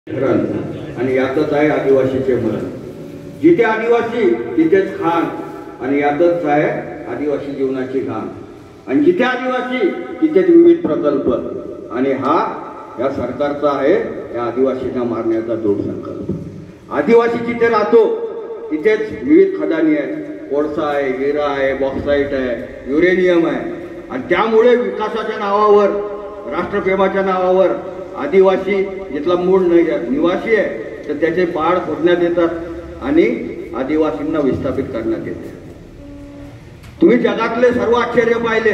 आणि यातच आहे आदिवासीचे मरण. जिथे आदिवासी तिथेच खान आणि यातच आहे आदिवासी जीवनाची घाण. आणि जिथे आदिवासी तिथेच विविध प्रकल्प आणि हा या सरकारचा आहे या आदिवासींना मारण्याचा दृढ संकल्प. आदिवासी जिथे राहतो तिथेच विविध खदानी आहेत. कोळसा आहे, हिरा आहे, बॉक्साईट आहे, युरेनियम आहे. आणि त्यामुळे विकासाच्या नावावर, राष्ट्रप्रेमाच्या नावावर आदिवासी जिथला मूळ निवासी आहे तर त्याचे पाड फोडण्यात येतात आणि आदिवासींना विस्थापित करण्यात येते. तुम्ही जगातले सर्व आश्चर्य पाहिले,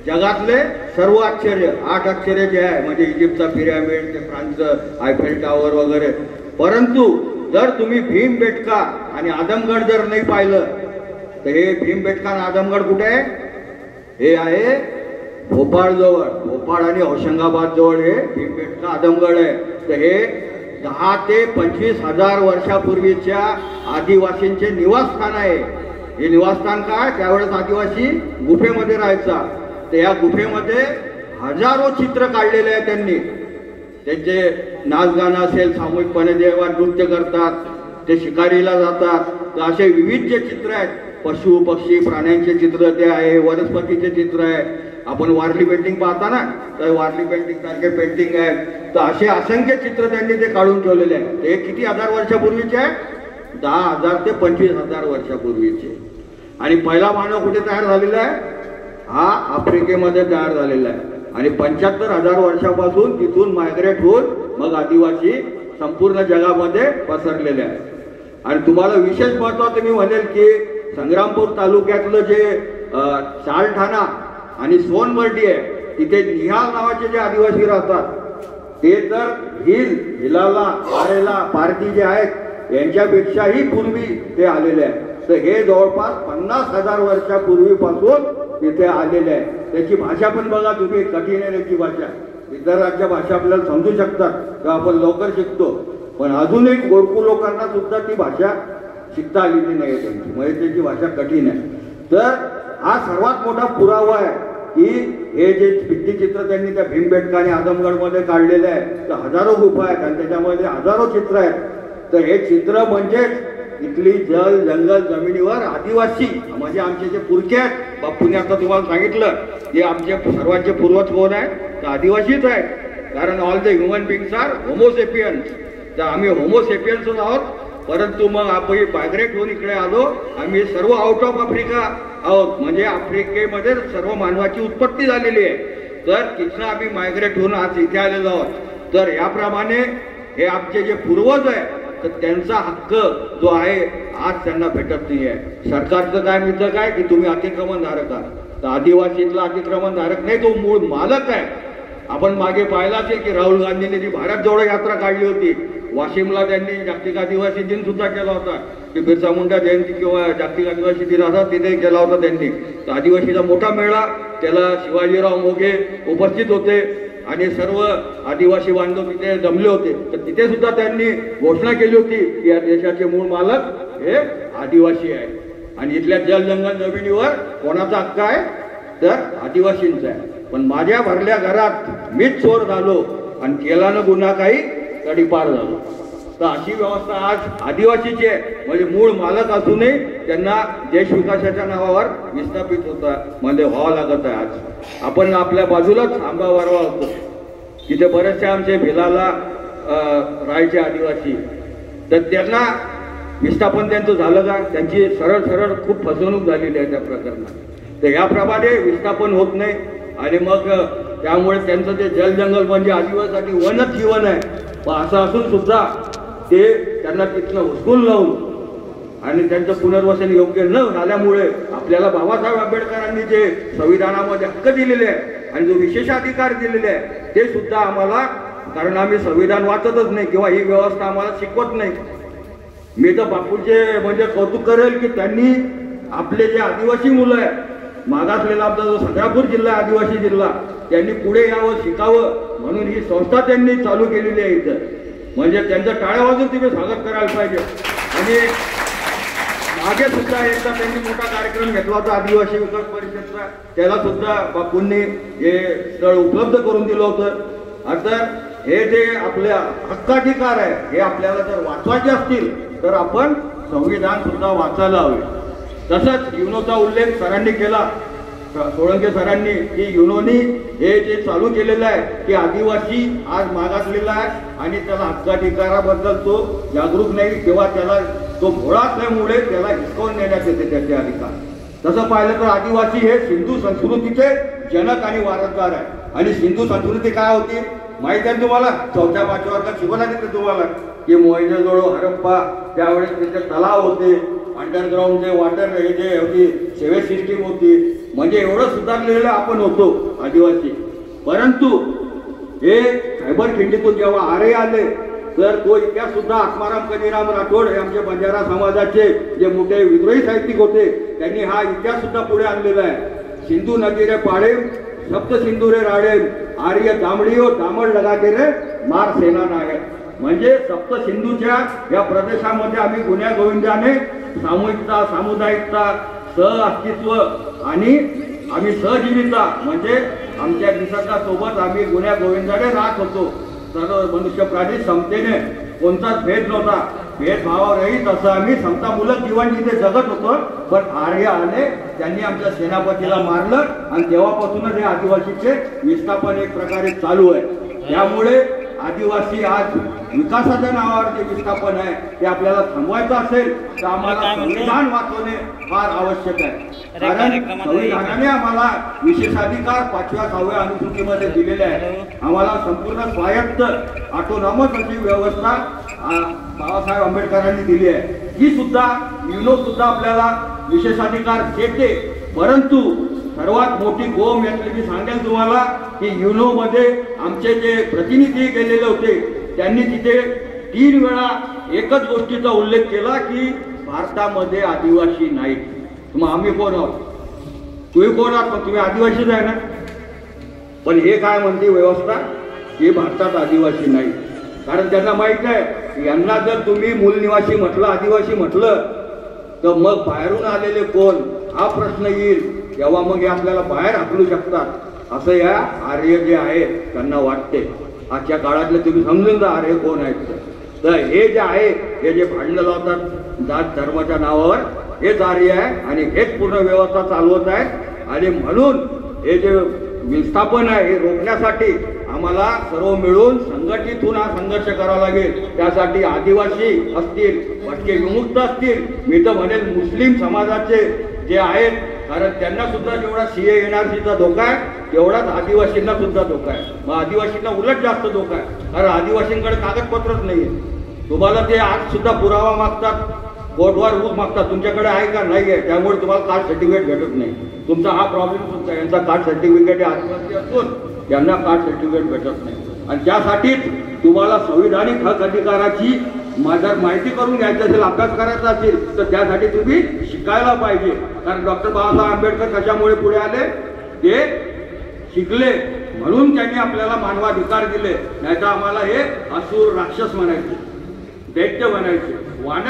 जगातले सर्व आश्चर्य, 8 आश्चर्य जे आहे म्हणजे इजिप्तचा पिरॅमिड, ते फ्रान्सचं आयफेल टॉवर वगैरे. परंतु जर तुम्ही भीमबेटका आणि आदमगड जर नाही पाहिलं तर हे भीमबेटका आणि आदमगड कुठे आहे? हे आहे भोपाळ जवळ, भोपाळ आणि होशंगाबाद जवळ हे भीमबेटका आदमगड आहे. तर हे 10 ते 25 हजार वर्षापूर्वीच्या आदिवासींचे निवासस्थान आहे. हे निवासस्थान काय? त्यावेळेस आदिवासी गुफेमध्ये राहायचा. तर या गुफेमध्ये हजारो चित्र काढलेले आहे त्यांनी. त्यांचे नाचगाणं असेल, सामूहिकपणे जेव्हा नृत्य करतात, ते शिकारीला जातात, तर असे विविध जे चित्र आहेत, पशु पक्षी प्राण्यांचे चित्र ते आहे, वनस्पतीचे चित्र आहे. आपण वारली पेंटिंग पाहता ना, तर वारली पेंटिंग सारखे पेंटिंग आहे. तर असे असंख्य चित्र त्यांनी ते काढून ठेवलेले आहे. ते किती हजार वर्षापूर्वीचे आहे? 10,000 ते 25,000 वर्षापूर्वीचे. आणि पहिला मानव कुठे तयार झालेला आहे? हा आफ्रिकेमध्ये तयार झालेला आहे. आणि 75,000 वर्षापासून तिथून मायग्रेट होऊन मग आदिवासी संपूर्ण जगामध्ये पसरलेले आहे. आणि तुम्हाला विशेष महत्त्वाचं मी म्हणेल की संग्रामपूर तालुक्यातलं जे चालठाणा आणि सोनबर्डी आहे तिथे निहाल नावाचे जे आदिवासी राहतात ते तर हिलाला, पारेला, पारधी जे आहेत यांच्यापेक्षाही पूर्वी ते आलेले आहे. तर हे जवळपास 50,000 वर्षापूर्वीपासून तिथे आलेले आहे. त्याची भाषा पण बघा तुम्ही, कठीण आहे त्याची भाषा. इतर राज्य भाषा आपल्याला समजू शकतात किंवा आपण लवकर शिकतो, पण अजूनही गोरकू लोकांना सुद्धा ती भाषा शिकता आलेली नाही त्यांची, म्हणजे त्याची भाषा कठीण आहे. तर हा सर्वात मोठा पुरावा आहे की हे जे भित्तिचित्र त्यांनी त्या भीमबेटका आणि आदमगडमध्ये काढलेले आहे, तर हजारो गुफा आहेत आणि त्याच्यामध्ये हजारो चित्र आहेत. तर हे चित्र म्हणजे इथली जल जंगल जमिनीवर आदिवासी म्हणजे आमचे जे पुरखे आहेत. बापूंनी आता तुम्हाला सांगितलं की आमचे सर्वांचे पूर्वज कोण आहे? तर आदिवासीच आहेत. कारण all the human beings are homo sapiens. तर आम्ही होमोसेपियन्सच आहोत. परंतु मग आपण मायग्रेट होऊन इकडे आलो. आम्ही सर्व आउट ऑफ आफ्रिका आहोत, म्हणजे आफ्रिकेमध्ये सर्व मानवाची उत्पत्ती झालेली आहे. तर तिथनं आम्ही मायग्रेट होऊन आज इथे आलेलो आहोत. तर याप्रमाणे हे आमचे जे पूर्वज आहे तर त्यांचा हक्क जो आहे आज त्यांना भेटत नाही आहे. सरकारचं काय मिळतं काय की तुम्ही अतिक्रमणधारक आहात. तर आदिवासीतला अतिक्रमणधारक नाही, तो मूळ मालक आहे. आपण मागे पाहिलं असेल की राहुल गांधींनी जी भारत जोडो यात्रा काढली होती, वाशिमला त्यांनी जागतिक आदिवासी दिन सुद्धा केला होता. की बिरसा मुंडा जयंती किंवा जागतिक आदिवासी दिन असा तिथे केला होता त्यांनी. तर आदिवासीचा मोठा मेळा, त्याला शिवाजीराव मोघे उपस्थित होते आणि सर्व आदिवासी बांधव तिथे जमले होते. तर तिथे सुद्धा त्यांनी घोषणा केली होती की या देशाचे मूळ मालक हे आदिवासी आहे आणि इथल्या जल जंगल जमिनीवर कोणाचा हक्क आहे? तर आदिवासींचा आहे. पण माझ्या भरल्या घरात मीच चोर झालो आणि केला न गुन्हा काही तडी पार झालो. तर अशी व्यवस्था आज आदिवासीची आहे. म्हणजे मूळ मालक असूनही त्यांना देश विकासाच्या नावावर विस्थापित होता मध्ये व्हावं लागत आहे. आज आपण आपल्या बाजूलाच आंबा वारवा होतो, तिथे बरेचसे आमचे भिलाला राहायचे आदिवासी. तर त्यांना विस्थापन त्यांचं झालं का? त्यांची सरळ खूप फसवणूक झालेली आहे त्या प्रकरणात. तर याप्रमाणे विस्थापन होत नाही आणि मग त्यामुळे त्यांचं ते जलजंगल म्हणजे आदिवासीसाठी वनच जीवन आहे. असं असून सुद्धा ते त्यांना तिथनं हुसकून लावून आणि त्यांचं पुनर्वसन योग्य न झाल्यामुळे आपल्याला बाबासाहेब आंबेडकरांनी जे संविधानामध्ये हक्क दिलेले आहे आणि जो विशेषाधिकार दिलेले आहे ते सुद्धा आम्हाला, कारण आम्ही संविधान वाचतच नाही किंवा ही व्यवस्था आम्हाला शिकवत नाही. मी तर बापूचे म्हणजे कौतुक करेल की त्यांनी आपले जे आदिवासी मुलं आहे, मागासलेला आमचा जो संग्रामपूर जिल्हा आदिवासी जिल्हा, त्यांनी पुढे यावं, शिकावं म्हणून ही संस्था त्यांनी चालू केलेली आहे इथं. म्हणजे त्यांचं टाळ्या वाजून तुम्ही स्वागत करायला पाहिजे. आणि मागे सुद्धा एकदा त्यांनी मोठा कार्यक्रम घेतला होता आदिवासी विकास परिषदचा, त्याला सुद्धा बापूंनी हे स्थळ उपलब्ध करून दिलं होतं. आता हे जे आपल्या हक्काधिकार आहे हे आपल्याला जर वाचवायचे असतील तर आपण संविधान सुद्धा वाचायला हवे. तसंच युनोचा उल्लेख सरांनी केला, सोळंके सरांनी, की युनोनी हे जे चालू केलेलं आहे की आदिवासी आज मागासलेला आहे आणि त्याला हक्काधिकाराबद्दल तो जागरूक नाही, तेव्हा त्याला तो भोळा असल्यामुळे त्याला हिसकावून नेण्यात येते त्याचे अधिकार. तसं पाहिलं तर आदिवासी हे सिंधू संस्कृतीचे जनक आणि वारसदार आहे. आणि सिंधू संस्कृती काय होती माहिती आहे तुम्हाला? 4-5 वर्गात शिकवण्यात येते तुम्हाला की मोहेंजोदडो, हरप्पा, त्यावेळेस तिथे तलाव होते, अंडरग्राऊंड जे वॉटर हे जे होती सेवेज सिस्टीम होती, म्हणजे एवढं सुधारलेलं आपण होतो आदिवासी. परंतु हे सायबर खिंडीतून जेव्हा आरे आले तर तो इतिहास सुद्धा आत्माराम कधीराम राठोड हे आमचे बंजारा समाजाचे जे मोठे विद्रोही साहित्यिक होते त्यांनी हा इतिहास सुद्धा पुढे आणलेला आहे. सिंधू नदी रे पाडे, सप्त सिंधू रे राडे, आर्य दामडीओ दामड लगा के रे मार सेना नायक. म्हणजे सप्त सिंधूच्या या प्रदेशामध्ये आम्ही गुन्ह्या गोविंदाने सामूहिकता, सामुदायिकता, सह अस्तित्व आणि आम्ही सहजीविता म्हणजे आमच्या निसर्गासोबत आम्ही गुन्ह्या गोविंदाने राहत होतो. सर्व मनुष्य प्राणी समतेने, कोणताच भेद नव्हता, भेदभावारहित असं आम्ही समतामूलक जीवन तिथे जगत होतो. पण आर्य आले, त्यांनी आमच्या सेनापतीला मारलं आणि तेव्हापासूनच हे आदिवासीचे विस्थापन एक प्रकारे चालू आहे. त्यामुळे आदिवासी आज विकासाच्या नावावर जे विस्थापन आहे ते आपल्याला थांबवायचं असेल तर आम्हाला संविधान वाचवणे फार आवश्यक आहे. कारण संविधानाने आम्हाला विशेषाधिकार 5व्या 6व्या अनुसूचीमध्ये दिलेले आहे. आम्हाला संपूर्ण स्वायत्त ऑटोनॉमस अशी व्यवस्था बाबासाहेब आंबेडकरांनी दिली आहे. ही सुद्धा युनो सुद्धा आपल्याला विशेषाधिकार देते. परंतु सर्वात मोठी गोम यातली मी सांगेल तुम्हाला की युनो मध्ये आमचे जे प्रतिनिधी गेलेले होते त्यांनी तिथे 3 वेळा एकच गोष्टीचा उल्लेख केला की भारतामध्ये आदिवासी नाहीत. मग आम्ही कोण आहोत? तुम्ही कोण आहात? पण तुम्ही आदिवासीच आहे ना. पण हे काय म्हणते व्यवस्था की भारतात आदिवासी नाही. कारण त्यांना माहित आहे यांना जर तुम्ही मूल निवासी म्हटलं, आदिवासी म्हटलं तर मग बाहेरून आलेले कोण हा प्रश्न येईल. तेव्हा मग हे आपल्याला बाहेर हाकलू शकतात असं या आर्य जे आहे त्यांना वाटते. आजच्या काळातले तुम्ही समजून जा आर्य कोण आहेत. तर हे जे आहे हे जे भांडणं लावतात जात धर्माच्या नावावर हेच आर्य आहे आणि हेच पूर्ण व्यवस्था चालवत आहेत. आणि म्हणून हे जे विस्थापन आहे हे रोखण्यासाठी आम्हाला सर्व मिळून संघटित होऊन हा संघर्ष करावा लागेल. त्यासाठी आदिवासी असतील, भटके विमुक्त असतील, मी तर म्हणेल मुस्लिम समाजाचे जे आहेत, कारण त्यांना सुद्धा जेवढा सीए एनआरसीचा धोका आहे तेवढाच आदिवासींना सुद्धा धोका आहे. मग आदिवासींना उलट जास्त धोका आहे कारण आदिवासींकडे कागदपत्रच नाहीये. तुम्हाला ते आज सुद्धा पुरावा मागतात, कोर्टवर ऊस मागतात, तुमच्याकडे आहे का? नाही आहे. त्यामुळे तुम्हाला कास्ट सर्टिफिकेट भेटत नाही. तुमचा हा प्रॉब्लेम तुमचा. यांचा कास्ट सर्टिफिकेट आदिवासी असून त्यांना कास्ट सर्टिफिकेट भेटत नाही. आणि त्यासाठीच तुम्हाला संविधानिक हक अधिकाराची जर माहिती करून घ्यायची असेल, अभ्यास करायचा असेल तर त्यासाठी तुम्ही शिकायला पाहिजे. कारण डॉक्टर बाबासाहेब आंबेडकर कशामुळे पुढे आले? ते शिकले म्हणून त्यांनी आपल्याला मानवाधिकार दिले. नाहीतर आम्हाला हे असुर राक्षस म्हणायचे, दैत्य म्हणायचे.